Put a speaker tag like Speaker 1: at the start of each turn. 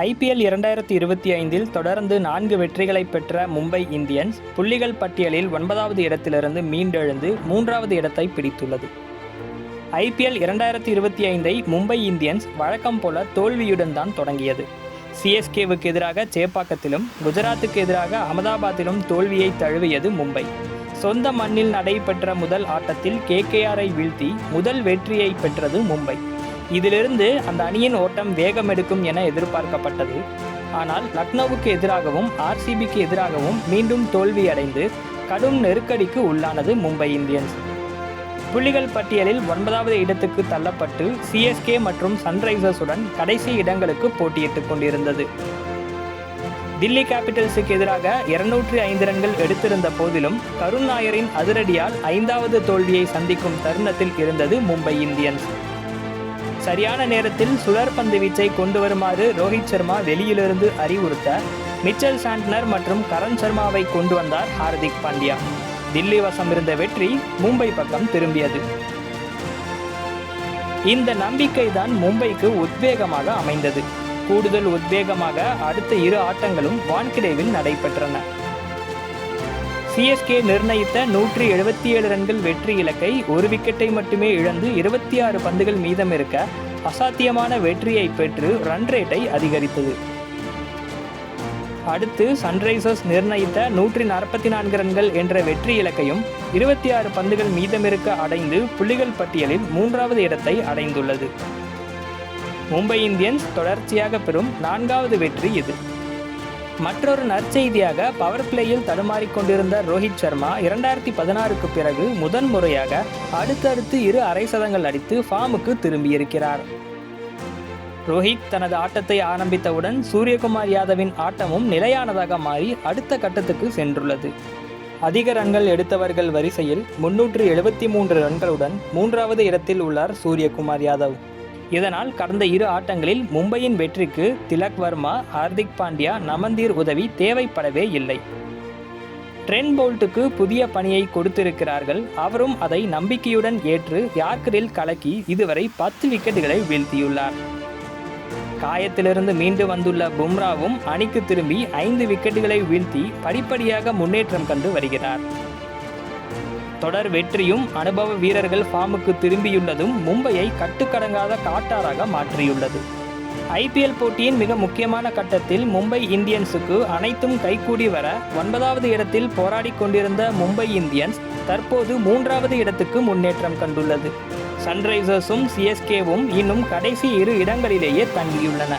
Speaker 1: IPL 2025 தொடர்ந்து 4 வெற்றிகளை பெற்ற மும்பை இந்தியன்ஸ் புள்ளிகள் பட்டியலில் 9வது இடத்திலிருந்து மீண்டெழுந்து 3வது இடத்தை பிடித்துள்ளது. IPL 2025 மும்பை இந்தியன்ஸ் வழக்கம் போல தோல்வியுடன் தான் தொடங்கியது. CSKவுக்கு எதிராக சேப்பாக்கத்திலும் குஜராத்துக்கு எதிராக அகமதாபாத்திலும் தோல்வியை தழுவியது மும்பை. சொந்த மண்ணில் நடைபெற்ற முதல் ஆட்டத்தில் KKRஐ வீழ்த்தி முதல் வெற்றியை பெற்றது மும்பை. இதிலிருந்து அந்த அணியின் ஓட்டம் வேகம் எடுக்கும் என எதிர்பார்க்கப்பட்டது. ஆனால் லக்னோவுக்கு எதிராகவும் RCBக்கு எதிராகவும் மீண்டும் தோல்வியடைந்து கடும் நெருக்கடிக்கு உள்ளானது மும்பை இந்தியன்ஸ். புள்ளிகள் பட்டியலில் 9வது இடத்துக்கு தள்ளப்பட்டு CSK மற்றும் சன்ரைசர்ஸுடன் கடைசி இடங்களுக்கு போட்டியிட்டுக் கொண்டிருந்தது. தில்லி கேபிட்டல்ஸுக்கு எதிராக 205 ரன்கள் எடுத்திருந்த போதிலும் கருண் நாயரின் அதிரடியால் 5வது தோல்வியை சந்திக்கும் தருணத்தில் இருந்தது மும்பை இந்தியன்ஸ். சரியான நேரத்தில் சுழற் பந்து வீச்சை கொண்டு வருமாறு ரோஹித் சர்மா வெளியிலிருந்து அறிவுறுத்த மிச்சல் சாண்ட்னர் மற்றும் கரண் சர்மாவை கொண்டு வந்தார் ஹார்திக் பாண்டியா. தில்லி வசம் இருந்த வெற்றி மும்பை பக்கம் திரும்பியது. இந்த நம்பிக்கை தான் மும்பைக்கு உத்வேகமாக அமைந்தது. கூடுதல் உத்வேகமாக அடுத்த 2 ஆட்டங்களும் வான்கிடேவில் நடைபெற்றன. CSK நிர்ணயித்த 177 ரன்கள் வெற்றி இலக்கை 1 விக்கெட்டை மட்டுமே இழந்து 26 பந்துகள் மீதம் இருக்க அசாத்தியமான வெற்றியை பெற்று ரன் ரேட்டை அதிகரித்தது. அடுத்து சன்ரைசர்ஸ் நிர்ணயித்த 144 ரன்கள் என்ற வெற்றி இலக்கையும் 26 பந்துகள் மீதமிருக்க அடைந்து புள்ளிகள் பட்டியலில் 3வது இடத்தை அடைந்துள்ளது. மும்பை இந்தியன்ஸ் தொடர்ச்சியாக பெறும் 4வது வெற்றி இது. மற்றொரு நற்செய்தியாக பவர் பிளேயில் தடுமாறிக்கொண்டிருந்த ரோஹித் சர்மா 2016க்கு பிறகு முதன்முறையாக அடுத்தடுத்து 2 அரை சதங்கள் அடித்து ஃபார்முக்கு திரும்பியிருக்கிறார். ரோஹித் தனது ஆட்டத்தை ஆரம்பித்தவுடன் சூரியகுமார் யாதவின் ஆட்டமும் நிலையானதாக மாறி அடுத்த கட்டத்துக்கு சென்றுள்ளது. அதிக ரன்கள் எடுத்தவர்கள் வரிசையில் 373 ரன்களுடன் 3வது இடத்தில் உள்ளார் சூரியகுமார் யாதவ். இதனால் கடந்த 2 ஆட்டங்களில் மும்பையின் வெற்றிக்கு திலக் வர்மா, ஹார்திக் பாண்டியா, நமந்தீர் உதவி தேவைப்படவே இல்லை. ட்ரெண்ட் போல்ட்டுக்கு புதிய பணியை கொடுத்திருக்கிறார்கள். அவரும் அதை நம்பிக்கையுடன் ஏற்று யார்க்கரில் கலக்கி இதுவரை 10 விக்கெட்டுகளை வீழ்த்தியுள்ளார். காயத்திலிருந்து மீண்டு வந்துள்ள பும்ராவும் அணிக்கு திரும்பி 5 விக்கெட்டுகளை வீழ்த்தி படிப்படியாக முன்னேற்றம் கண்டு வருகிறார். தொடர் வெற்றியும் அனுபவ வீரர்கள் ஃபார்முக்கு திரும்பியுள்ளதும் மும்பையை கட்டுக்கடங்காத காட்டாராக மாற்றியுள்ளது. IPL போட்டியின் மிக முக்கியமான கட்டத்தில் மும்பை இந்தியன்ஸுக்கு அனைத்தும் கைகூடி வர 9வது இடத்தில் போராடி கொண்டிருந்த மும்பை இந்தியன்ஸ் தற்போது 3வது இடத்துக்கு முன்னேற்றம் கண்டுள்ளது. சன்ரைசர்ஸும் CSKவும் இன்னும் கடைசி 2 இடங்களிலேயே தங்கியுள்ளன.